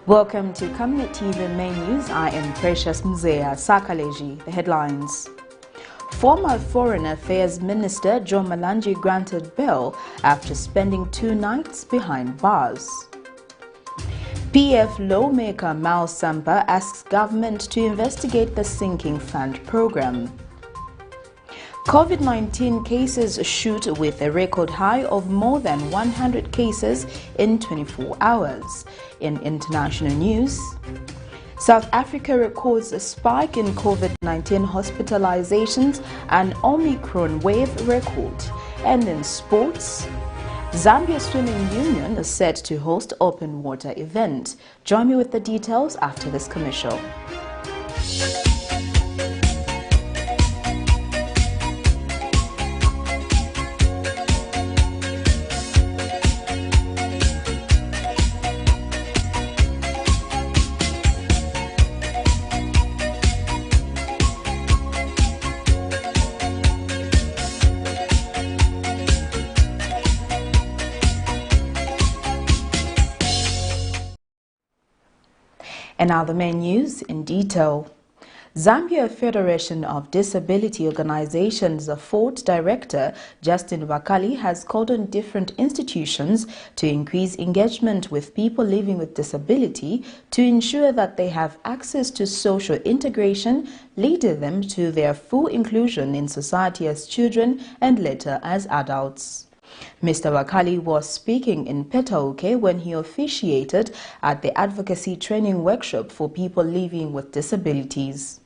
Welcome to Camnet TV Main News. I am Precious Mzea Sakaleji. The headlines. Former Foreign Affairs Minister John MALANJI granted bail after spending 2 nights behind bars. PF lawmaker SAMPA asks government to investigate the sinking fund program. COVID-19 cases shoot with a record high of more than 100 cases in 24 hours. In international news, South Africa records a spike in COVID-19 hospitalizations and OMICRON-WAVE record. And in sports, Zambia Swimming Union is set to host open water event. Join me with the details after this commercial. And now the main news in detail. Zambia Federation of Disability Organizations FORD Director Justin Wakali has called on different institutions to increase engagement with people living with disability to ensure that they have access to social integration, leading them to their full inclusion in society as children and later as adults. Mr. Wakali was speaking in Petauke when he officiated at the Advocacy Training Workshop for people living with disabilities.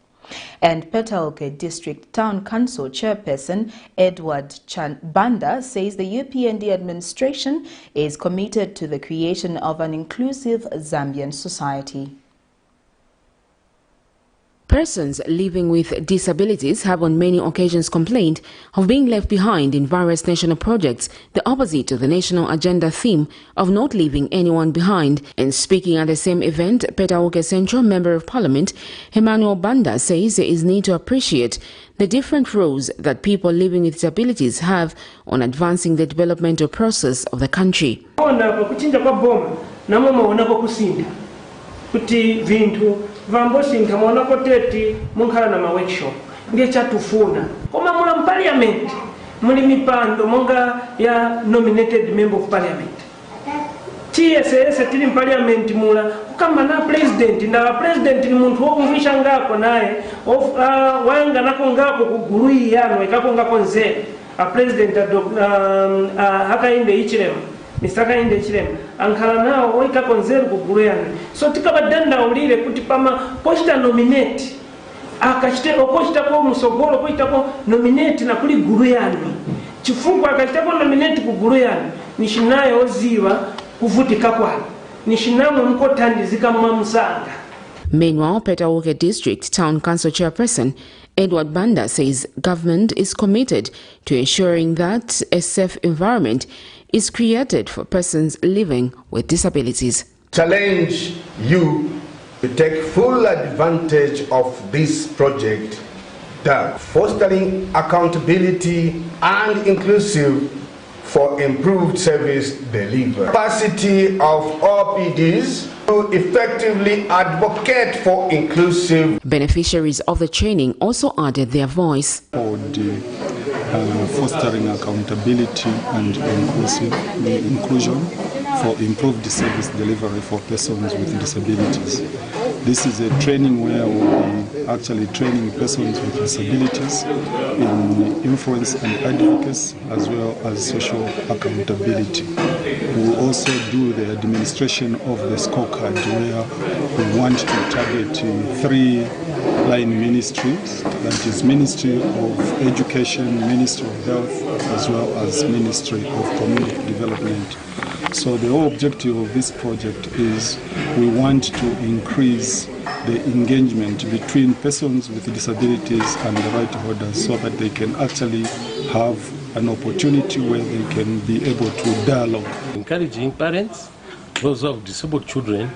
And Petauke District Town Council Chairperson Edward Banda says the UPND administration is committed to the creation of an inclusive Zambian society. Persons living with disabilities have on many occasions complained of being left behind in various national projects, the opposite of the national agenda theme of not leaving anyone behind. And speaking at the same event, Petauke Central Member of Parliament Emmanuel Banda says there is need to appreciate the different roles that people living with disabilities have on advancing the developmental process of the country. Kuti vintu vambosinga mwanako teti munkhala na workshop ndiye chatufuna koma mula parliament muli mipando monga ya nominated member of parliament TSS tili parliament mula kama na president na president ni muntu wokumvisha ngako naye wanga nako ngako kugurui yano ikako ngako nzee a president hakainde ichilema misaka inde chilema ankhala nawo oika konzeru kuguluyana so tikabadanda ulire kuti pama pochita nominate akachite okochita ko musogolo kochita ko nominate na kuli guluyana chifukwa akachita ko nominate kuguluyana nishinayo oziwa kuvutika kwani nishinamwe mkotandizika mumsanga. Meanwhile, Petauke District Town Council Chairperson Edward Banda says government is committed to ensuring that a safe environment is created for persons living with disabilities. Challenge you to take full advantage of this project, that fostering accountability and inclusive for improved service delivery. Capacity of OPDs to effectively advocate for inclusive. Beneficiaries of the training also added their voice. For the fostering accountability and inclusion for improved service delivery for persons with disabilities. This is a training where we'll be actually training persons with disabilities in influence and advocacy as well as social accountability. We will also do the administration of the scorecard where we want to target 3 line ministries, that is Ministry of Education, Ministry of Health, as well as Ministry of Community Development. So the whole objective of this project is we want to increase the engagement between persons with disabilities and the right holders so that they can actually have an opportunity where they can be able to dialogue. Encouraging parents, those who have disabled children,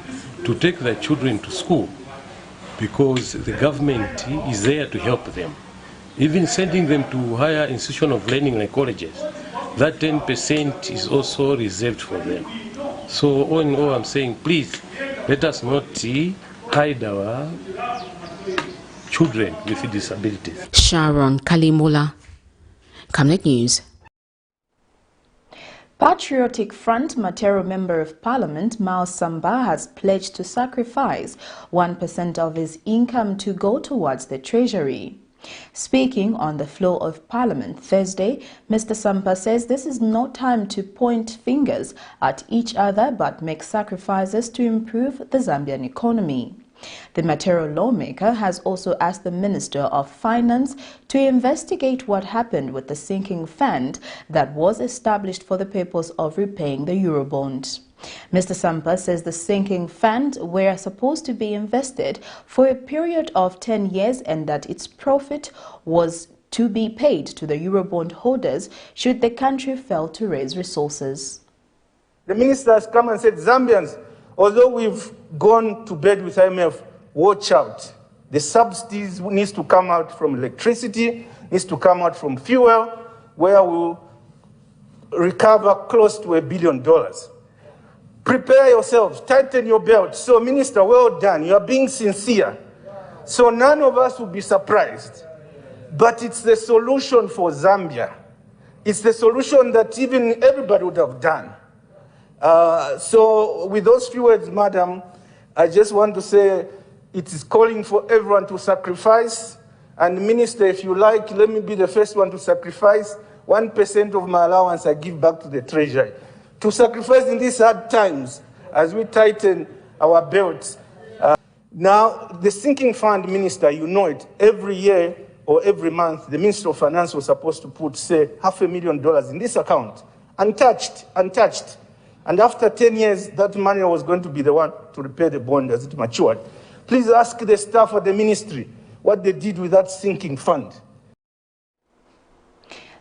to take their children to school because the government is there to help them. Even sending them to higher institution of learning like colleges, that 10% is also reserved for them. So all in all, I'm saying, please, Let us not hide our children with disabilities. Sharon Kalimula, Camnet News. Patriotic Front Matero Member of Parliament Mao SAMPA has pledged to sacrifice 1% of his income to go towards the Treasury. Speaking on the floor of Parliament Thursday, Mr. SAMPA says this is no time to point fingers at each other but make sacrifices to improve the Zambian economy. The Matero lawmaker has also asked the Minister of Finance to investigate what happened with the sinking fund that was established for the purpose of repaying the Eurobond. Mr. SAMPA says the sinking fund were supposed to be invested for a period of 10 years and that its profit was to be paid to the Eurobond holders should the country fail to raise resources. The minister has come and said, Zambians, although we've gone to bed with IMF, watch out. The subsidies needs to come out from electricity, needs to come out from fuel, where we'll recover close to $1 billion. Prepare yourselves, tighten your belt. So, Minister, well done. You are being sincere. So none of us will be surprised. But it's the solution for Zambia. It's the solution that even everybody would have done. So with those few words, Madam, I just want to say it is calling for everyone to sacrifice. And Minister, if you like, let me be the first one to sacrifice. 1% of my allowance I give back to the Treasury. To sacrifice in these hard times as we tighten our belts. Now, the sinking fund, Minister, you know it, every year or every month, the Minister of Finance was supposed to put, say, $500,000 in this account, untouched. And after 10 years, that money was going to be the one to repay the bond as it matured. Please ask the staff at the ministry what they did with that sinking fund.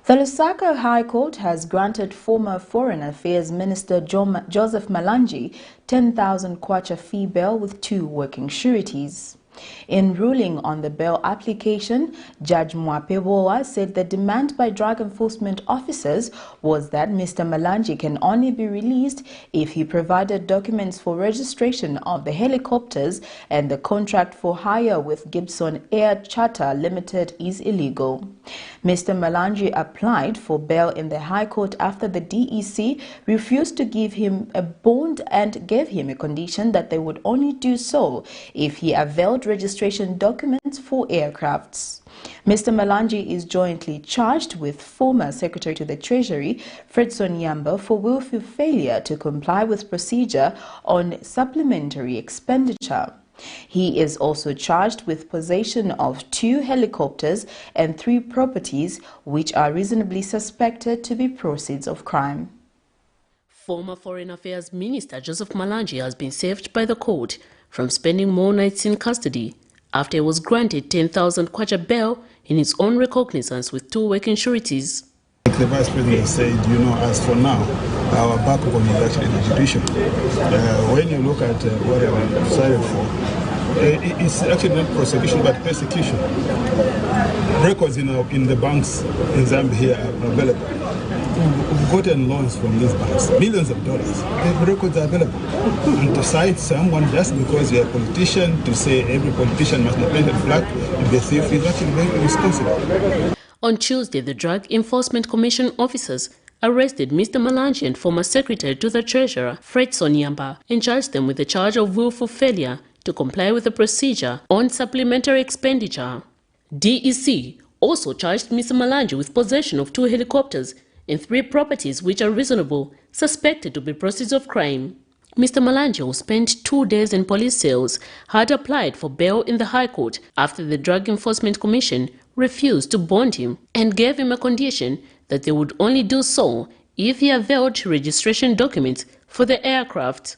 The Lusaka High Court has granted former Foreign Affairs Minister Joseph Malanji 10,000 kwacha fee bail with 2 working sureties. In ruling on the bail application, Judge Mwapebowa said the demand by drug enforcement officers was that Mr. Malanji can only be released if he provided documents for registration of the helicopters and the contract for hire with Gibson Air Charter Limited is illegal. Mr. Malanji applied for bail in the High Court after the DEC refused to give him a bond and gave him a condition that they would only do so if he availed registration documents for aircrafts. Mr. Malanji is jointly charged with former Secretary to the Treasury, Fredson Yamba, for willful failure to comply with procedure on supplementary expenditure. He is also charged with possession of 2 helicopters and 3 properties which are reasonably suspected to be proceeds of crime. Former Foreign Affairs Minister Joseph Malanji has been saved by the court from spending more nights in custody after he was granted 10,000 kwacha bail in his own recognizance with 2 working sureties. Like the Vice President said, as for now, our backbone is actually the judiciary. When you look at what I've decided for, it's actually not prosecution but persecution. Records in the banks in Zambia here are available. We've gotten loans from these banks, millions of dollars. The records are available. And to cite someone just because you're a politician, to say every politician must be painted black, if the thief is actually very irresponsible. On Tuesday, the Drug Enforcement Commission officers arrested Mr. Malanji and former Secretary to the Treasurer, Fredson Yamba, and charged them with the charge of willful failure to comply with the procedure on supplementary expenditure. DEC also charged Mr. Malanji with possession of 2 helicopters and 3 properties which are reasonable, suspected to be proceeds of crime. Mr. Malanji, who spent 2 days in police cells, had applied for bail in the High Court after the Drug Enforcement Commission refused to bond him and gave him a condition that they would only do so if he availed registration documents for the aircraft.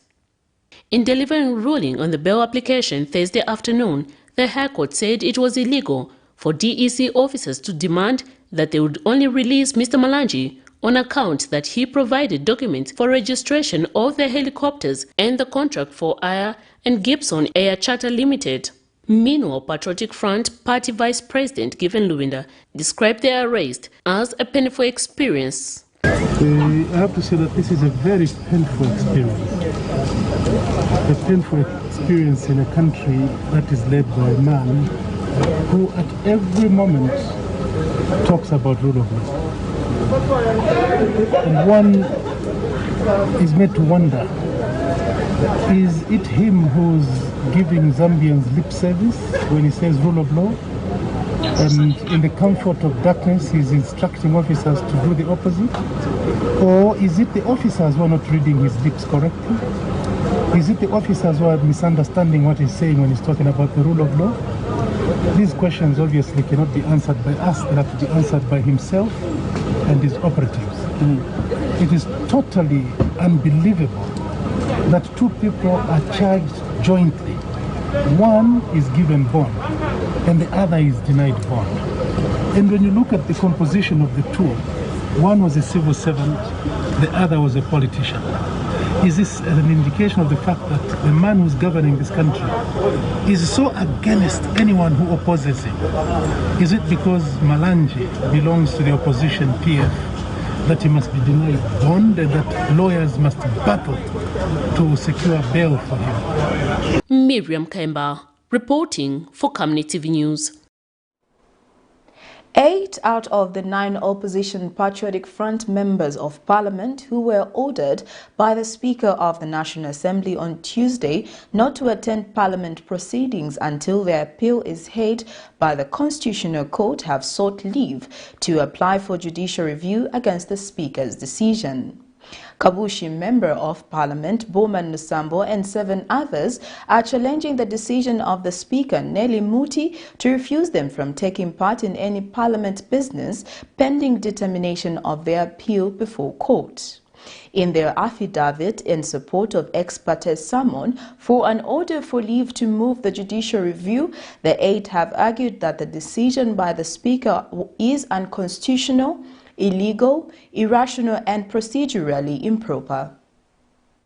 In delivering a ruling on the bail application Thursday afternoon, the High Court said it was illegal for DEC officers to demand that they would only release Mr. Malanji on account that he provided documents for registration of the helicopters and the contract for hire and Gibson Air Charter Limited. Meanwhile, Patriotic Front Party Vice President Given Luwinda described their arrest as a painful experience. I have to say that this is a very painful experience. a painful experience in a country that is led by a man who at every moment talks about rule of law. And one is made to wonder, is it him who's giving Zambians lip service when he says rule of law? And in the comfort of darkness, he's instructing officers to do the opposite? Or is it the officers who are not reading his lips correctly? Is it the officers who are misunderstanding what he's saying when he's talking about the rule of law? These questions obviously cannot be answered by us, they have to be answered by himself and his operatives. It is totally unbelievable that two people are charged jointly. One is given bond and the other is denied bond. And when you look at the composition of the two, one was a civil servant, the other was a politician. Is this an indication of the fact that the man who's governing this country is so against anyone who opposes him? Is it because Malanji belongs to the opposition PF that he must be denied bond and that lawyers must battle to secure bail for him? Miriam Kemba, reporting for Camnet TV News. 8 out of the 9 opposition Patriotic Front members of Parliament who were ordered by the Speaker of the National Assembly on Tuesday not to attend Parliament proceedings until their appeal is heard by the Constitutional Court have sought leave to apply for judicial review against the Speaker's decision. Kabushi Member of Parliament Bowman Lusambo and 7 others are challenging the decision of the Speaker Nelly Muti to refuse them from taking part in any Parliament business pending determination of their appeal before court. In their affidavit in support of ex parte summon for an order for leave to move the judicial review, the 8 have argued that the decision by the Speaker is unconstitutional, illegal, irrational and procedurally improper.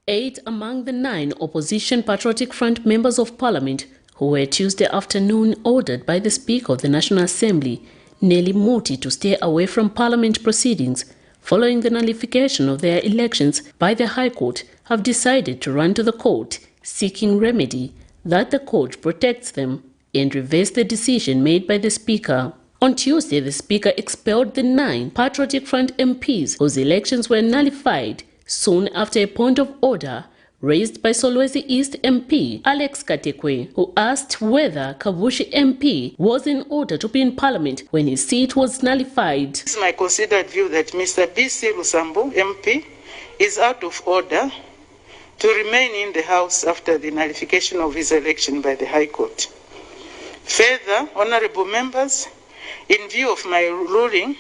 8 among the 9 opposition Patriotic Front members of Parliament who were Tuesday afternoon ordered by the Speaker of the National Assembly, Nelly Muti, to stay away from Parliament proceedings following the nullification of their elections by the High Court, have decided to run to the court seeking remedy that the court protects them and reverse the decision made by the Speaker. On Tuesday, the Speaker expelled the 9 Patriotic Front MPs whose elections were nullified soon after a point of order raised by Solwezi East MP Alex Katekwe, who asked whether Kabushi MP was in order to be in Parliament when his seat was nullified. It is my considered view that Mr. B.C. Lusambo MP is out of order to remain in the House after the nullification of his election by the High Court. Further, honourable members, in view of my ruling,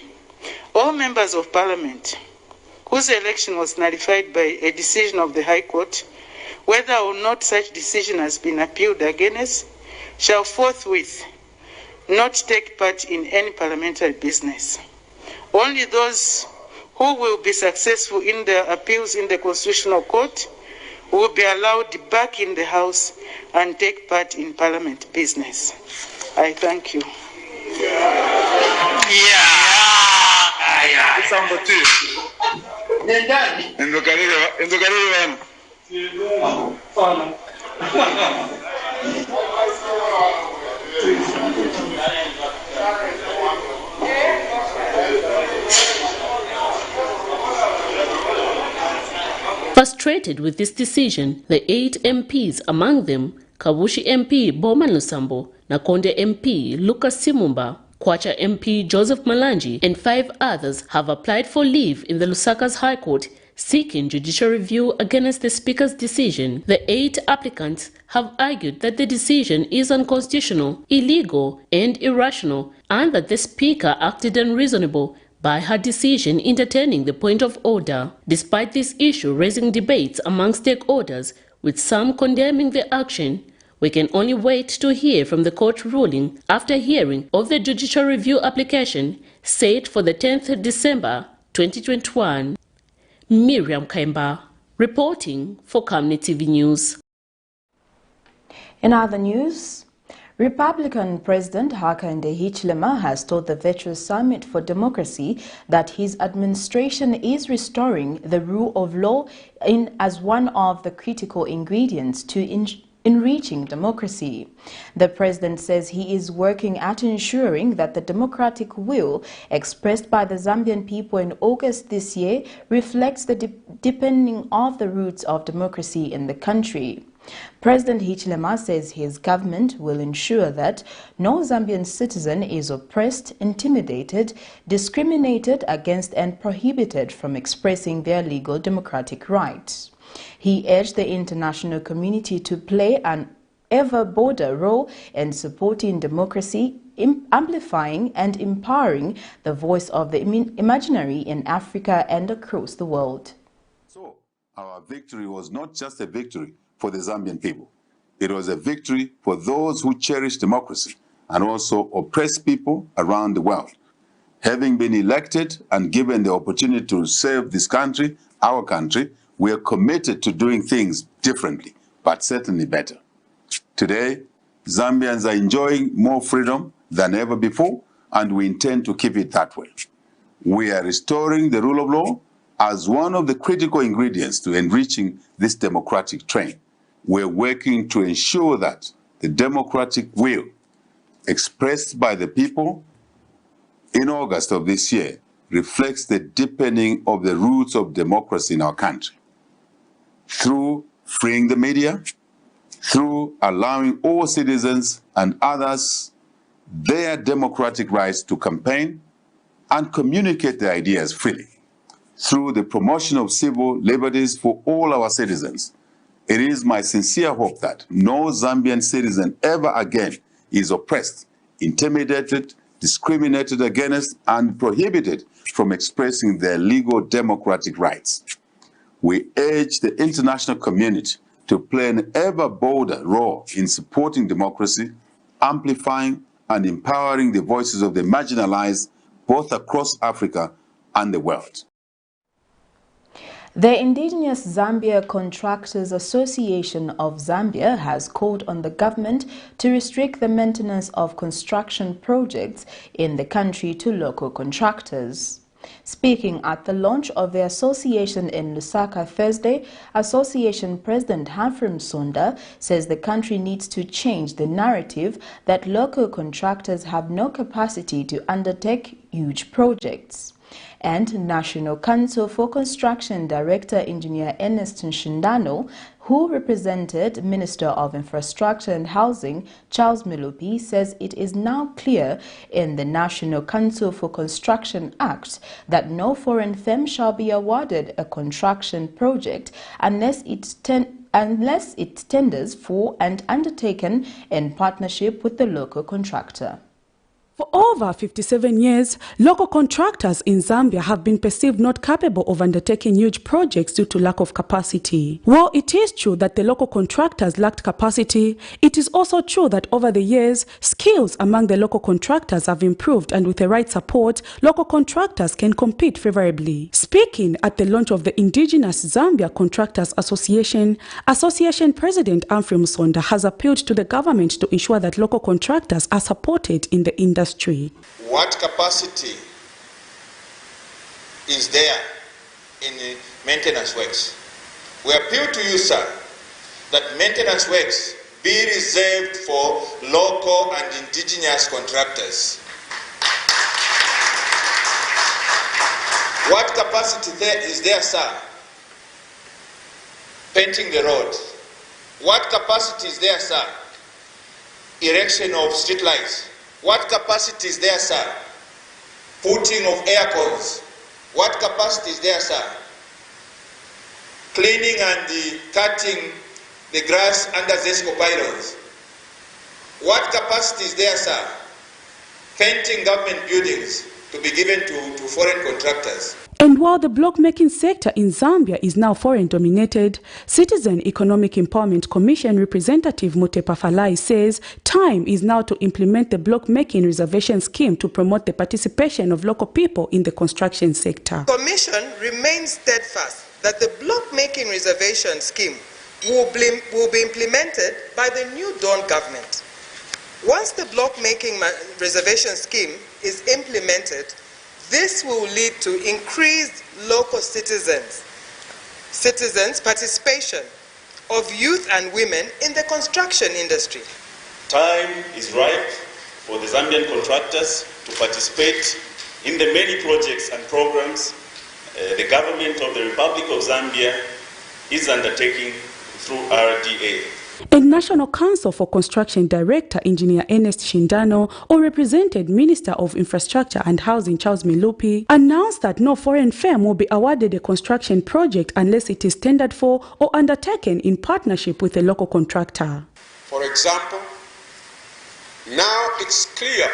all members of Parliament whose election was nullified by a decision of the High Court, whether or not such decision has been appealed against, shall forthwith not take part in any parliamentary business. Only those who will be successful in their appeals in the Constitutional Court will be allowed back in the House and take part in Parliament business. I thank you. Frustrated with this decision, the 8 MPs, among them Kabushi MP Bowman Lusambo, Nakonde MP Lucas Simumba, Kwacha MP Joseph Malanji and 5 others have applied for leave in the Lusaka's High Court seeking judicial review against the Speaker's decision. The 8 applicants have argued that the decision is unconstitutional, illegal and irrational, and that the Speaker acted unreasonable by her decision entertaining the point of order. Despite this issue raising debates among stakeholders, with some condemning the action, we can only wait to hear from the court ruling after hearing of the judicial review application set for the 10th December 2021. Miriam Kemba, reporting for Camnet TV News. In other news, Republican President Hakainde Hichilema has told the Virtual Summit for Democracy that his administration is restoring the rule of law as one of the critical ingredients to enriching democracy. The president says he is working at ensuring that the democratic will expressed by the Zambian people in August this year reflects the deepening of the roots of democracy in the country. President Hichilema says his government will ensure that no Zambian citizen is oppressed, intimidated, discriminated against and prohibited from expressing their legal democratic rights. He urged the international community to play an ever broader role in supporting democracy, amplifying and empowering the voice of the imaginary in Africa and across the world. So, our victory was not just a victory for the Zambian people. It was a victory for those who cherish democracy and also oppressed people around the world. Having been elected and given the opportunity to serve this country, our country, we are committed to doing things differently, but certainly better. Today, Zambians are enjoying more freedom than ever before, and we intend to keep it that way. We are restoring the rule of law as one of the critical ingredients to enriching this democratic train. We're working to ensure that the democratic will expressed by the people in August of this year reflects the deepening of the roots of democracy in our country. Through freeing the media, through allowing all citizens and others their democratic rights to campaign and communicate their ideas freely, through the promotion of civil liberties for all our citizens. It is my sincere hope that no Zambian citizen ever again is oppressed, intimidated, discriminated against, and prohibited from expressing their legal democratic rights. We urge the international community to play an ever bolder role in supporting democracy, amplifying and empowering the voices of the marginalized both across Africa and the world. The Indigenous Zambia Contractors Association of Zambia has called on the government to restrict the maintenance of construction projects in the country to local contractors. Speaking at the launch of the association in Lusaka Thursday, Association President Humphrey Msonda says the country needs to change the narrative that local contractors have no capacity to undertake huge projects. And National Council for Construction Director Engineer Ernest Nshindano, who represented Minister of Infrastructure and Housing Charles Milupi, says it is now clear in the National Council for Construction Act that no foreign firm shall be awarded a construction project unless it tenders for and undertaken in partnership with the local contractor. For over 57 years, local contractors in Zambia have been perceived not capable of undertaking huge projects due to lack of capacity. While it is true that the local contractors lacked capacity, it is also true that over the years, skills among the local contractors have improved, and with the right support, local contractors can compete favorably. Speaking at the launch of the Indigenous Zambia Contractors Association, Association President Humphrey Msonda has appealed to the government to ensure that local contractors are supported in the industry. What capacity is there in maintenance works? We appeal to you, sir, that maintenance works be reserved for local and indigenous contractors. What capacity is there, sir? Painting the road. What capacity is there, sir? Erection of street lights. What capacity is there, sir? Putting of air cons. What capacity is there, sir? Cleaning and cutting the grass under Zesco pylons. What capacity is there, sir? Painting government buildings to be given to foreign contractors. And while the block-making sector in Zambia is now foreign-dominated, Citizen Economic Empowerment Commission representative Mutepa Falai says time is now to implement the block-making reservation scheme to promote the participation of local people in the construction sector. The Commission remains steadfast that the block-making reservation scheme will be implemented by the new Dawn government. Once the block-making reservation scheme is implemented, this will lead to increased local citizens' participation of youth and women in the construction industry. Time is ripe for the Zambian contractors to participate in the many projects and programs the government of the Republic of Zambia is undertaking through RDA. And National Council for Construction Director Engineer Ernest Shindano, or represented Minister of Infrastructure and Housing Charles Milupi, announced that no foreign firm will be awarded a construction project unless it is tendered for or undertaken in partnership with a local contractor. For example, now it's clear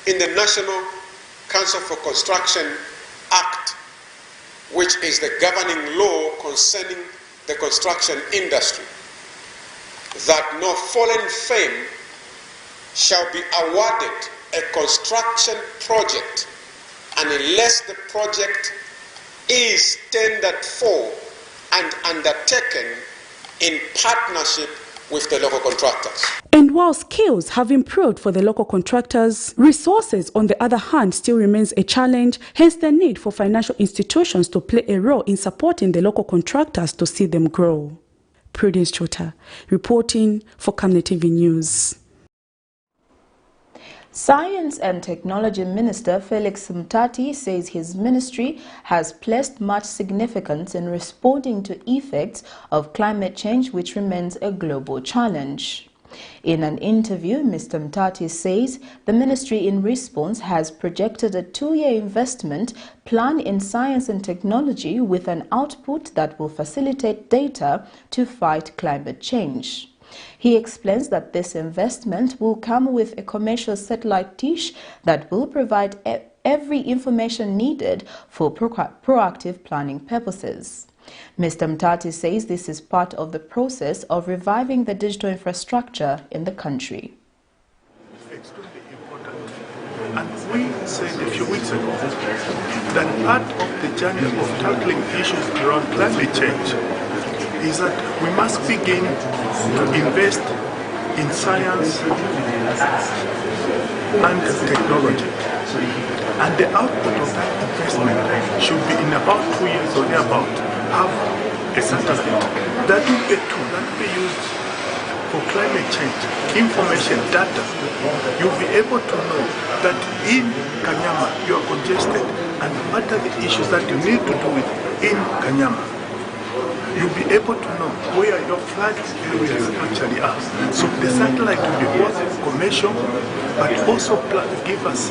in the National Council for Construction Act, which is the governing law concerning the construction industry, that no foreign firm shall be awarded a construction project unless the project is tendered for and undertaken in partnership with the local contractors. And while skills have improved for the local contractors, resources, on the other hand, still remains a challenge, hence the need for financial institutions to play a role in supporting the local contractors to see them grow. Prudence Chota, reporting for Camnet TV News. Science and Technology Minister Felix Mtati says his ministry has placed much significance in responding to effects of climate change, which remains a global challenge. In an interview, Mr. Mtati says the ministry in response has projected a 2-year investment plan in science and technology with an output that will facilitate data to fight climate change. He explains that this investment will come with a commercial satellite dish that will provide every information needed for proactive planning purposes. Mr. Mtati says this is part of the process of reviving the digital infrastructure in the country. Extremely important. And we said a few weeks ago that part of the journey of tackling issues around climate change is that we must begin to invest in science and technology. And the output of that investment should be in about 2 years or thereabout, have a satellite. That will be a tool that will be used for climate change, information, data. You'll be able to know that in Kanyama you are congested and what are the issues that you need to do with in Kanyama. You'll be able to know where your flood areas actually are. So the satellite will be both commercial, but also give us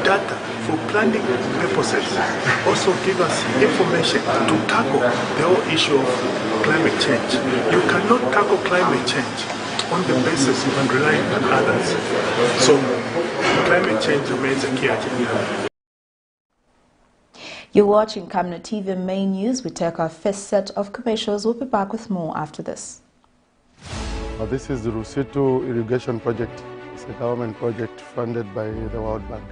data for planning purposes. Also give us information to tackle the whole issue of climate change. You cannot tackle climate change on the basis of relying on others. So climate change remains a key agenda. You're watching Camnet TV Main News. We take our first set of commercials. We'll be back with more after this. This is the Rusitu Irrigation Project. It's a government project funded by the World Bank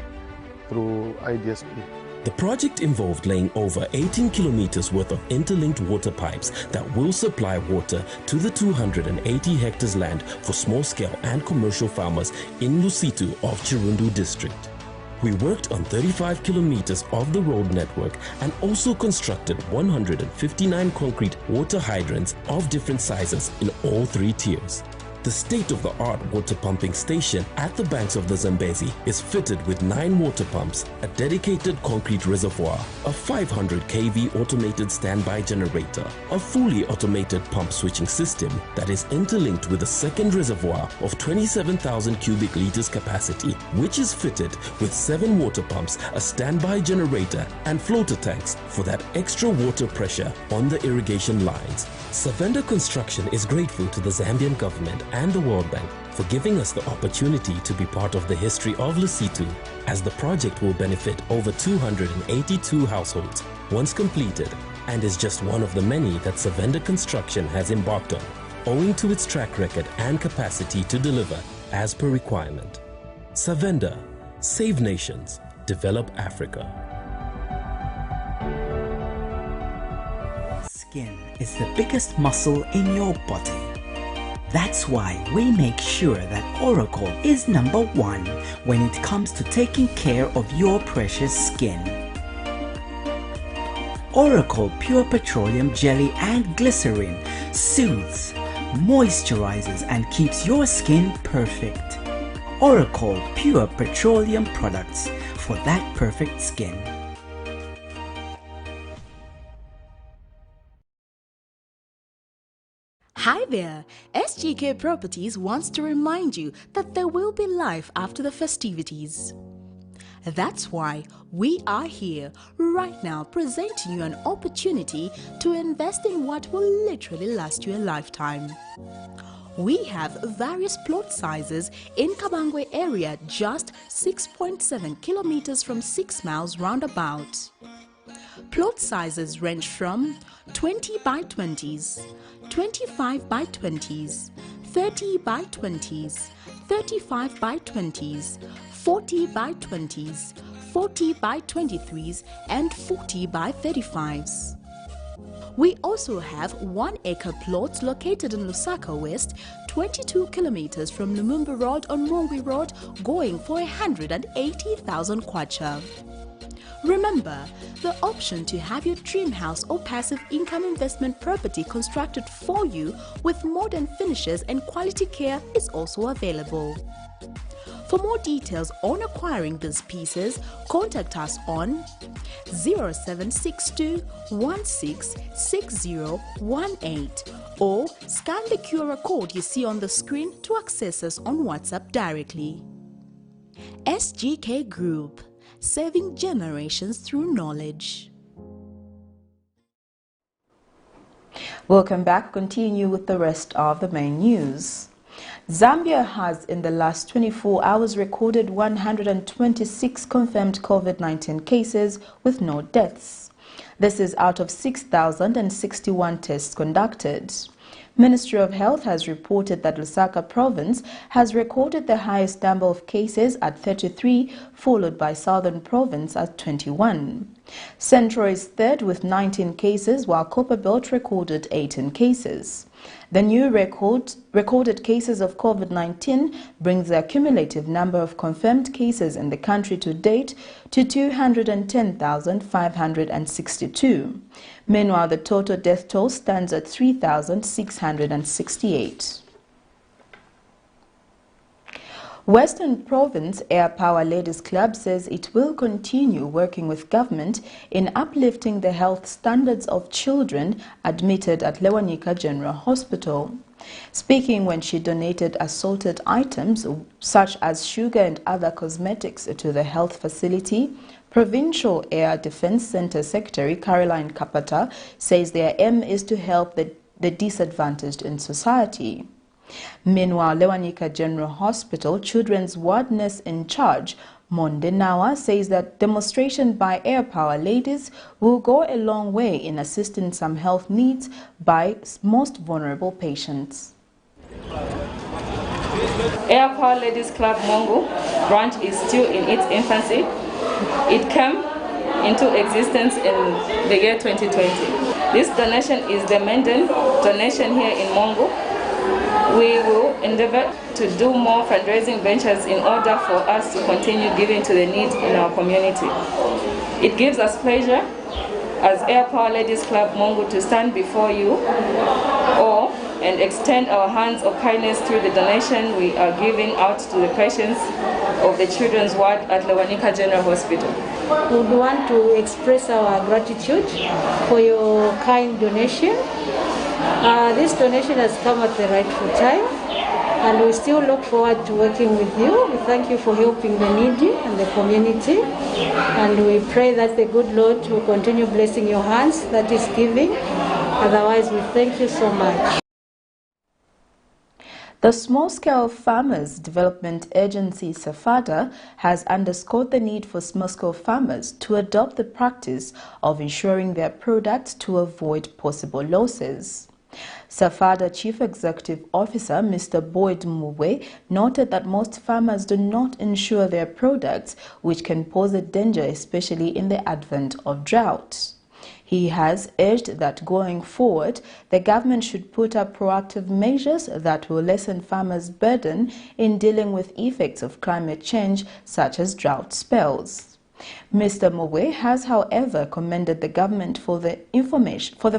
through IDSP. The project involved laying over 18 kilometers worth of interlinked water pipes that will supply water to the 280 hectares land for small-scale and commercial farmers in Rusitu of Chirundu district. We worked on 35 kilometers of the road network and also constructed 159 concrete water hydrants of different sizes in all 3 tiers. The state-of-the-art water pumping station at the banks of the Zambezi is fitted with 9 water pumps, a dedicated concrete reservoir, a 500 kV automated standby generator, a fully automated pump switching system that is interlinked with a second reservoir of 27,000 cubic liters capacity, which is fitted with 7 water pumps, a standby generator and floater tanks for that extra water pressure on the irrigation lines. Savenda Construction is grateful to the Zambian government and the World Bank for giving us the opportunity to be part of the history of Rusitu, as the project will benefit over 282 households once completed, and is just one of the many that Savenda Construction has embarked on, owing to its track record and capacity to deliver as per requirement. Savenda, save nations, develop Africa. Skin is the biggest muscle in your body. That's why we make sure that Oracle is #1 when it comes to taking care of your precious skin. Oracle Pure Petroleum Jelly and Glycerin soothes, moisturizes and keeps your skin perfect. Oracle Pure Petroleum products for that perfect skin. Hi there! SGK Properties wants to remind you that there will be life after the festivities. That's why we are here right now presenting you an opportunity to invest in what will literally last you a lifetime. We have various plot sizes in Kabangwe area, just 6.7 kilometers from 6 miles roundabout. Plot sizes range from 20 by 20s, 25 by 20s, 30 by 20s, 35 by 20s, 40 by 20s, 40 by 23s, and 40 by 35s. We also have 1 acre plots located in Lusaka West, 22 kilometers from Lumumba Road on Mongwe Road, going for 180,000 kwacha. Remember, the option to have your dream house or passive income investment property constructed for you with modern finishes and quality care is also available. For more details on acquiring these pieces, contact us on 0762 166018 or scan the QR code you see on the screen to access us on WhatsApp directly. SGK Group, serving generations through knowledge. Welcome back. Continue with the rest of the main news. Zambia has in the last 24 hours recorded 126 confirmed COVID-19 cases with no deaths. This is out of 6,061 tests conducted. Ministry of Health has reported that Lusaka province has recorded the highest number of cases at 33, followed by Southern province at 21. Central is third with 19 cases, while Copperbelt recorded 18 cases. The new recorded cases of COVID-19 brings the cumulative number of confirmed cases in the country to date to 210,562. Meanwhile, the total death toll stands at 3,668. Western Province Air Power Ladies Club says it will continue working with government in uplifting the health standards of children admitted at Lewanika General Hospital. Speaking when she donated assorted items such as sugar and other cosmetics to the health facility, Provincial Air Defense Center Secretary Caroline Kapata says their aim is to help the disadvantaged in society. Meanwhile, Lewanika General Hospital Children's Ward Nurse in charge, Monde Nawa, says that demonstration by Air Power Ladies will go a long way in assisting some health needs by most vulnerable patients. Air Power Ladies Club Mongo branch is still in its infancy. It came into existence in the year 2020. This donation is the maiden donation here in Mongo. We will endeavor to do more fundraising ventures in order for us to continue giving to the needs in our community. It gives us pleasure as Air Power Ladies Club Mongo to stand before you and extend our hands of kindness through the donation we are giving out to the patients of the children's ward at Lewanika General Hospital. We would want to express our gratitude for your kind donation. This donation has come at the rightful time, and we still look forward to working with you. We thank you for helping the needy and the community, and we pray that the good Lord will continue blessing your hands, that is giving. Otherwise, we thank you so much. The Small-Scale Farmers Development Agency, SAFADA, has underscored the need for small-scale farmers to adopt the practice of insuring their products to avoid possible losses. SAFADA Chief Executive Officer Mr. Boyd Mubwe noted that most farmers do not insure their products, which can pose a danger, especially in the advent of drought. He has urged that going forward, the government should put up proactive measures that will lessen farmers' burden in dealing with effects of climate change, such as drought spells. Mr. Mowe has, however, commended the government for the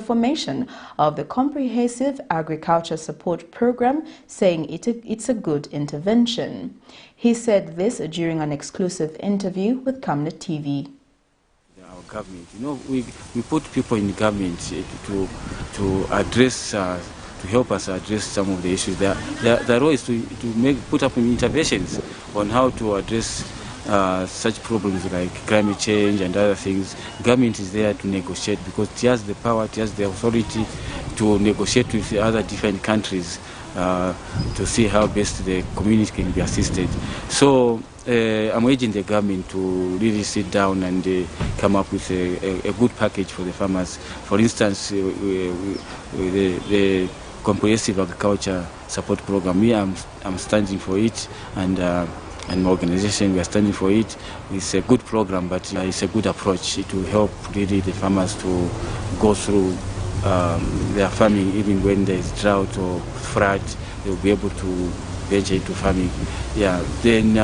formation of the Comprehensive Agriculture Support Program, saying it's a good intervention. He said this during an exclusive interview with Camnet TV. Our government, we put people in government to address, to help us address some of the issues. The role is to put up interventions on how to address such problems like climate change and other things. Government is there to negotiate because it has the power, it has the authority to negotiate with other different countries to see how best the community can be assisted. So I'm urging the government to really sit down and come up with a good package for the farmers. For instance, the Comprehensive Agriculture Support Program, I'm standing for it, and my organization, we are standing for it. It's a good program, but it's a good approach. It will help really the farmers to go through their farming, even when there is drought or flood, they will be able to venture into farming. Yeah. Then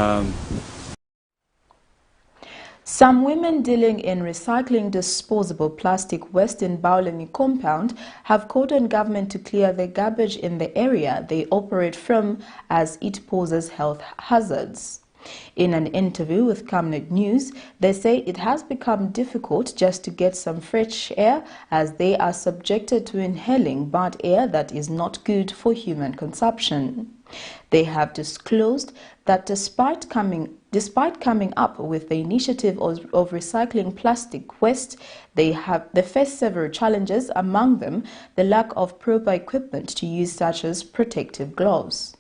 some women dealing in recycling disposable plastic waste in Bauleni compound have called on government to clear the garbage in the area they operate from, as it poses health hazards. In an interview with Camnet News, they say it has become difficult just to get some fresh air, as they are subjected to inhaling bad air that is not good for human consumption. They have disclosed that despite coming up with the initiative of recycling plastic waste, they face several challenges, among them the lack of proper equipment to use, such as protective gloves.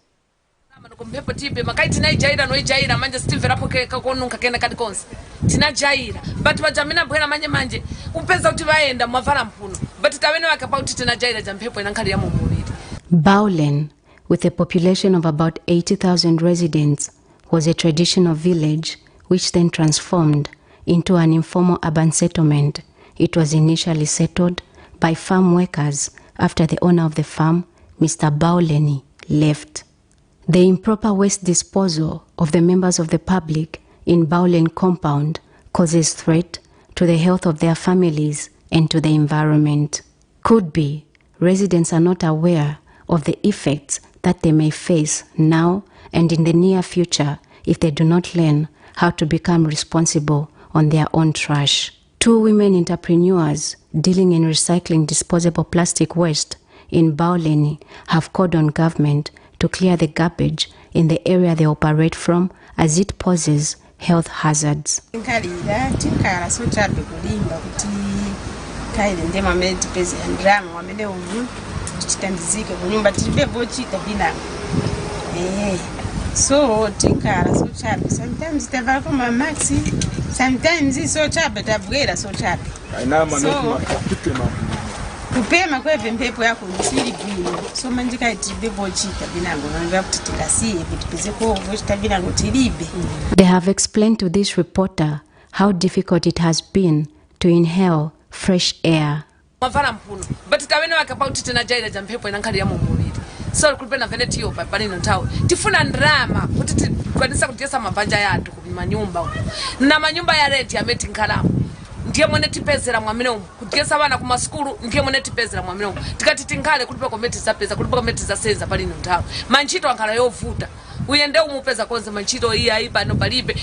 Baulen, with a population of about 80,000 residents, was a traditional village which then transformed into an informal urban settlement. It was initially settled by farm workers after the owner of the farm, Mr. Bauleni, left. The improper waste disposal of the members of the public in Baulen compound causes threat to the health of their families and to the environment. Could be residents are not aware of the effects that they may face now and in the near future if they do not learn how to become responsible on their own trash. 2 women entrepreneurs dealing in recycling disposable plastic waste in Bauleni have called on government to clear the garbage in the area they operate from, as it poses health hazards. So tinkara so chabe, sometimes they have come a maxi, sometimes it's so chabe, they upgrade so chabe. So kupema kwa vimpepo yako nisiri bwino, so manjika itibe bochita binango na kutikasi bitipeze ko bochita binango tiribe. They have explained to this reporter how difficult it has been to inhale fresh air. Mavara mpuno, but tawene wakapauti tena jaira jampepo inankali ya mumuridi. So kulipena veneti yopa bali ntawe tifuna ndrama kuti kwanisa kutesa mabanja yatu kumanyumba na manyumba ya rent ya meti nkalamu ndiye mwene tipezera mwamene kutesa abana ku maskulu ndiye mwene tipezera mwamene tikati tinkale kulipa kometi za pesa kulipa kometi za senza bali ntawe manchito ankala yovuta uyende umupeza konze manchito iya aipa no balibe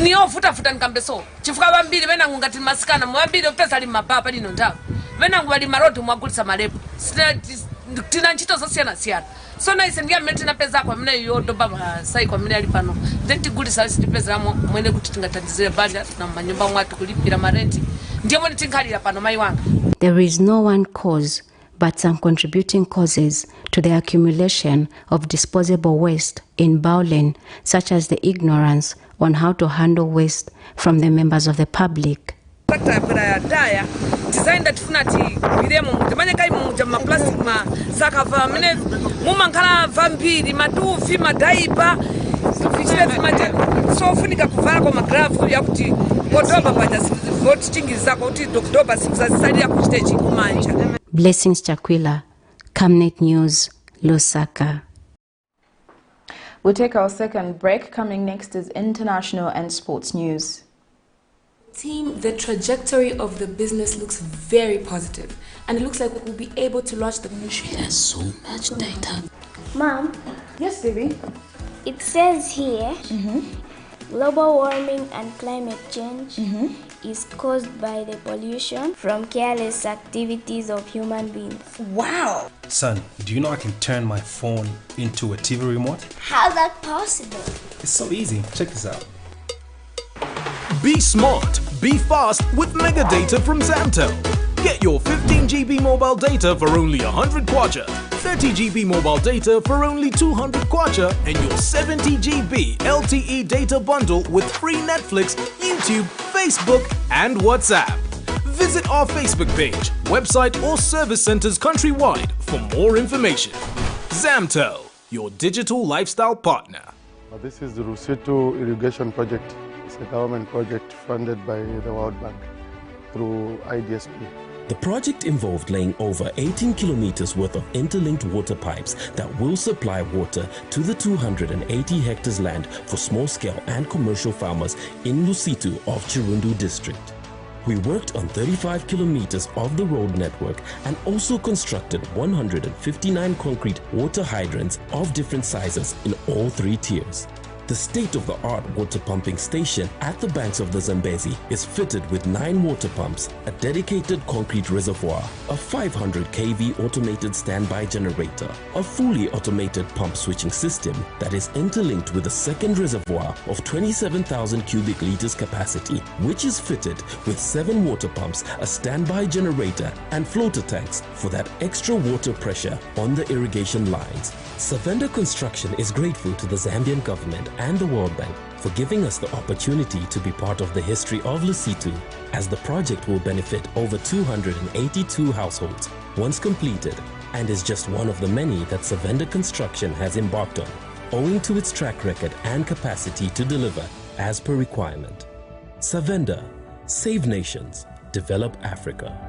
niyo futa nikambe so chifuka bambiri bena ngati masikana mwambiri pesa ali mapapa bali ntawe bena ngwali marodi mwagulisa malepo tina nchito zosiyana siyana so na isendia meti na peza kwa mine yodo baba sai kwa mine alipano then tiguli salisi tipeza mwene kuti tingatandizire banja na manyumba mwatu kulipira marenti ndiyo mwene tinkhalira pano mai wanga. There is no one cause but some contributing causes to the accumulation of disposable waste in Baulen, such as the ignorance on how to handle waste from the members of the public. Design that funati biremo mutemanya kai muja ma plastic ma zakava mine mumankala vampiri matufi madaipa sofunika kuvala kwa magrafu yakuti odoba paja votichingiza kuti doba sikuzazisalira ku stage kumanja. Blessings Chakwila, Camnet News, Lusaka. We'll take our second break. Coming next is international and sports news. Team, the trajectory of the business looks very positive, and it looks like we'll be able to launch the ministry. There's so much data. Mom? Yes, baby? It says here, global warming and climate change is caused by the pollution from careless activities of human beings. Wow! Son, do you know I can turn my phone into a TV remote? How's that possible? It's so easy. Check this out. Be smart, be fast with mega data from Zamtel. Get your 15 GB mobile data for only 100 kwacha, 30 GB mobile data for only 200 kwacha, and your 70 GB LTE data bundle with free Netflix, YouTube, Facebook, and WhatsApp. Visit our Facebook page, website, or service centers countrywide for more information. Zamtel, your digital lifestyle partner. This is the Rusitu irrigation project. It's a government project funded by the World Bank through IDSP. The project involved laying over 18 kilometers worth of interlinked water pipes that will supply water to the 280 hectares land for small-scale and commercial farmers in Lusitu of Chirundu district. We worked on 35 kilometers of the road network and also constructed 159 concrete water hydrants of different sizes in all 3 tiers. The state-of-the-art water pumping station at the banks of the Zambezi is fitted with 9 water pumps, a dedicated concrete reservoir, a 500 kV automated standby generator, a fully automated pump switching system that is interlinked with a second reservoir of 27,000 cubic liters capacity, which is fitted with 7 water pumps, a standby generator, and floater tanks for that extra water pressure on the irrigation lines. Savenda Construction is grateful to the Zambian government and the World Bank for giving us the opportunity to be part of the history of Lusitu, as the project will benefit over 282 households once completed, and is just one of the many that Savenda Construction has embarked on, owing to its track record and capacity to deliver as per requirement. Savenda, save nations, develop Africa.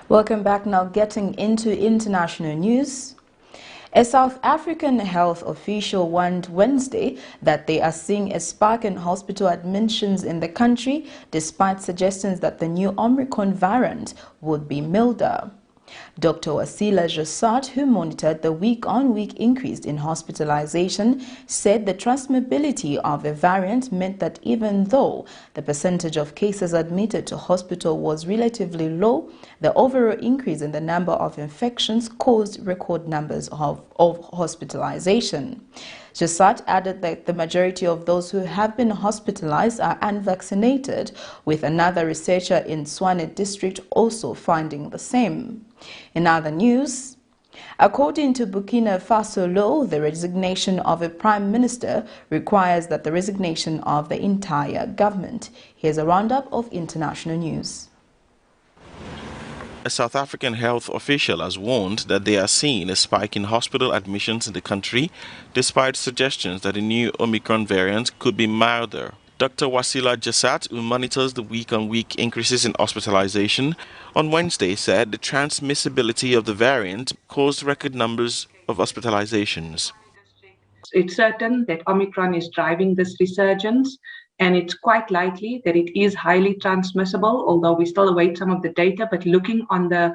Welcome back. Now getting into international news. A South African health official warned Wednesday that they are seeing a spike in hospital admissions in the country, despite suggestions that the new Omicron variant would be milder. Dr. Wasila Jasat, who monitored the week-on-week increase in hospitalization, said the transmissibility of the variant meant that even though the percentage of cases admitted to hospital was relatively low, the overall increase in the number of infections caused record numbers of hospitalization. Jasat added that the majority of those who have been hospitalized are unvaccinated, with another researcher in Swane district also finding the same. In other news, according to Burkina Faso law, the resignation of a prime minister requires that the resignation of the entire government. Here's a roundup of international news. A South African health official has warned that they are seeing a spike in hospital admissions in the country, despite suggestions that the new Omicron variant could be milder. Dr. Wasila Jasat, who monitors the week-on-week increases in hospitalization, on Wednesday said the transmissibility of the variant caused record numbers of hospitalizations. It's certain that Omicron is driving this resurgence, and it's quite likely that it is highly transmissible, although we still await some of the data. But looking on the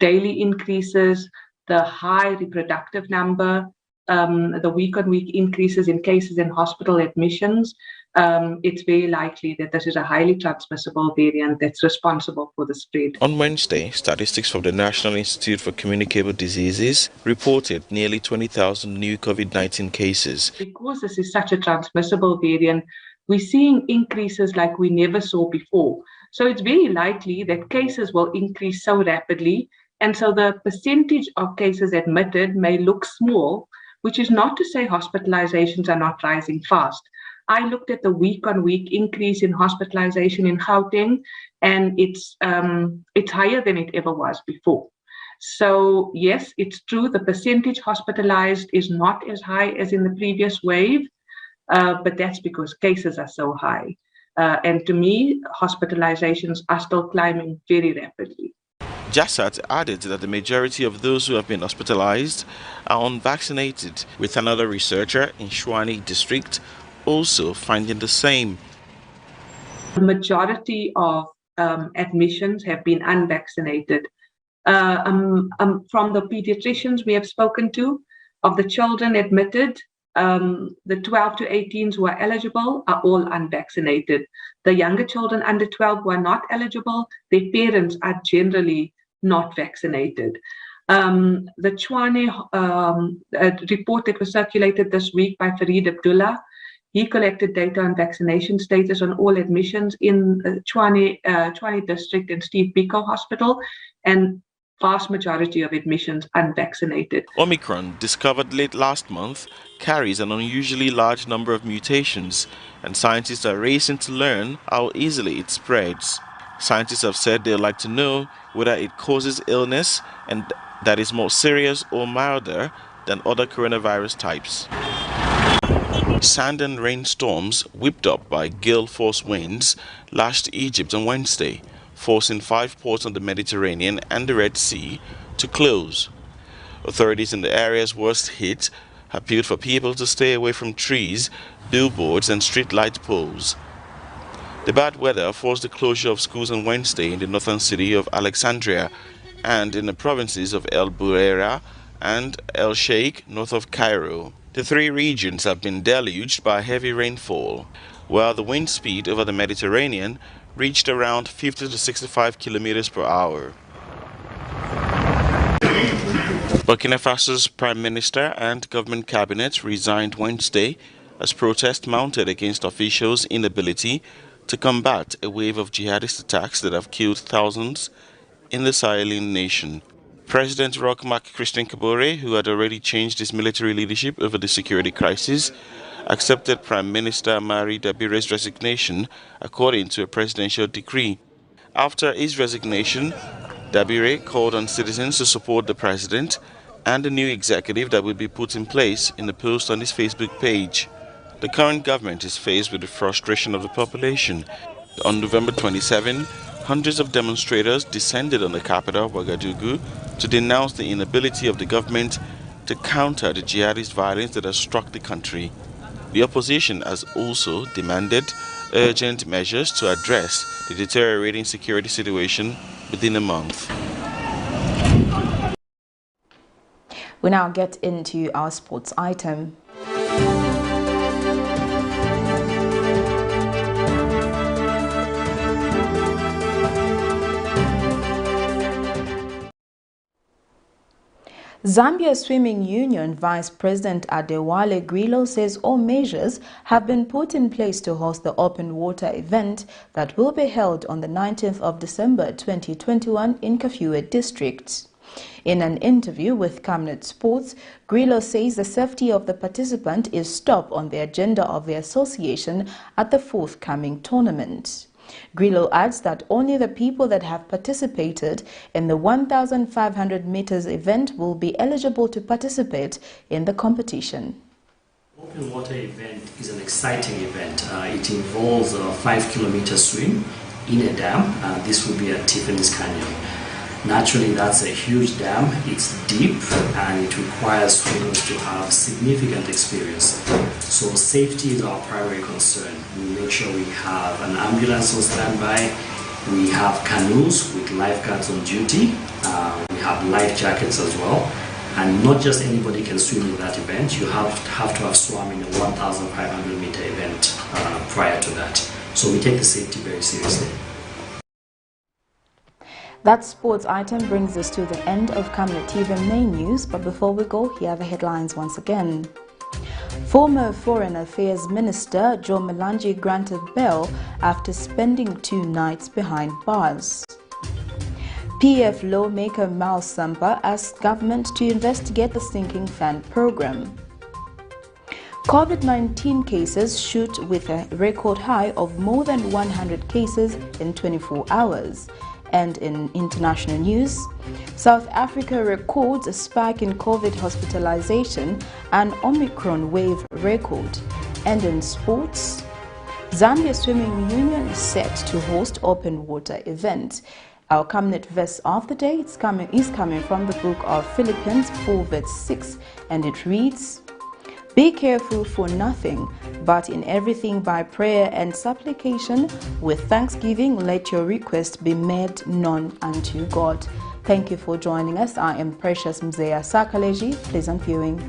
daily increases, the high reproductive number, the week-on-week increases in cases in hospital admissions, it's very likely that this is a highly transmissible variant that's responsible for the spread. On Wednesday, statistics from the National Institute for Communicable Diseases reported nearly 20,000 new COVID-19 cases. Because this is such a transmissible variant, we're seeing increases like we never saw before. So it's very likely that cases will increase so rapidly, and so the percentage of cases admitted may look small, which is not to say hospitalizations are not rising fast. I looked at the week-on-week increase in hospitalization in Gauteng, and it's higher than it ever was before. So yes, it's true, the percentage hospitalized is not as high as in the previous wave, but that's because cases are so high. And to me, hospitalizations are still climbing very rapidly. Jassat added that the majority of those who have been hospitalized are unvaccinated, with another researcher in Shwani district also finding the same. The majority of admissions have been unvaccinated. From the pediatricians we have spoken to, of the children admitted, the 12 to 18s who are eligible are all unvaccinated. The younger children under 12 who are not eligible, their parents are generally not vaccinated. The Chwane report that was circulated this week by Farid Abdullah, he collected data on vaccination status on all admissions in Chwane district and Steve Biko Hospital, and vast majority of admissions unvaccinated. Omicron, discovered late last month, carries an unusually large number of mutations, and scientists are racing to learn how easily it spreads. Scientists have said they'd like to know whether it causes illness and that is more serious or milder than other coronavirus types. Sand and rainstorms, whipped up by gale force winds, lashed Egypt on Wednesday, forcing 5 ports on the Mediterranean and the Red Sea to close. Authorities in the areas worst hit appealed for people to stay away from trees, billboards and street light poles. The bad weather forced the closure of schools on Wednesday in the northern city of Alexandria and in the provinces of El Bureira and El Sheikh north of Cairo. The 3 regions have been deluged by heavy rainfall, while the wind speed over the Mediterranean reached around 50 to 65 kilometers per hour. Burkina Faso's Prime Minister and government cabinet resigned Wednesday as protest mounted against officials' inability to combat a wave of jihadist attacks that have killed thousands in the Sahelin nation. President Roch Marc Christian Kabore, who had already changed his military leadership over the security crisis, accepted Prime Minister Mari Dabire's resignation according to a presidential decree. After his resignation, Dabire called on citizens to support the president and the new executive that will be put in place in a post on his Facebook page. The current government is faced with the frustration of the population. On November 27, hundreds of demonstrators descended on the capital, Ouagadougou, to denounce the inability of the government to counter the jihadist violence that has struck the country. The opposition has also demanded urgent measures to address the deteriorating security situation within a month. We now get into our sports item. Zambia Swimming Union Vice President Adewale Grillo says all measures have been put in place to host the open water event that will be held on the 19th of December 2021 in Kafue District. In an interview with Camnet Sports, Grillo says the safety of the participant is top on the agenda of the association at the forthcoming tournament. Grillo adds that only the people that have participated in the 1,500 meters event will be eligible to participate in the competition. Open water event is an exciting event. It involves a 5-kilometer swim in a dam. This will be at Tiffany's Canyon. Naturally, that's a huge dam. It's deep and it requires swimmers to have significant experience. So safety is our primary concern. We make sure we have an ambulance on standby. We have canoes with lifeguards on duty. We have life jackets as well. And not just anybody can swim in that event. You have to have swum in a 1,500 meter event prior to that. So we take the safety very seriously. That sports item brings us to the end of Camnet TV main news, but before we go, here are the headlines once again. Former Foreign Affairs Minister Joe MALANJI granted bail after spending 2 nights behind bars. PF lawmaker SAMPA asked government to investigate the sinking fan program. COVID-19 cases shoot with a record high of more than 100 cases in 24 hours. And in international news, South Africa records a spike in COVID hospitalization and OMICRON-WAVE record. And in sports, Zambia Swimming Union is set to host open water event. Our Camnet verse of the day is coming from the book of Philippians 4 verse 6, and it reads, "Be careful for nothing, but in everything by prayer and supplication, with thanksgiving let your request be made known unto God." Thank you for joining us. I am Precious Mzea Sakaleji. Pleasant viewing.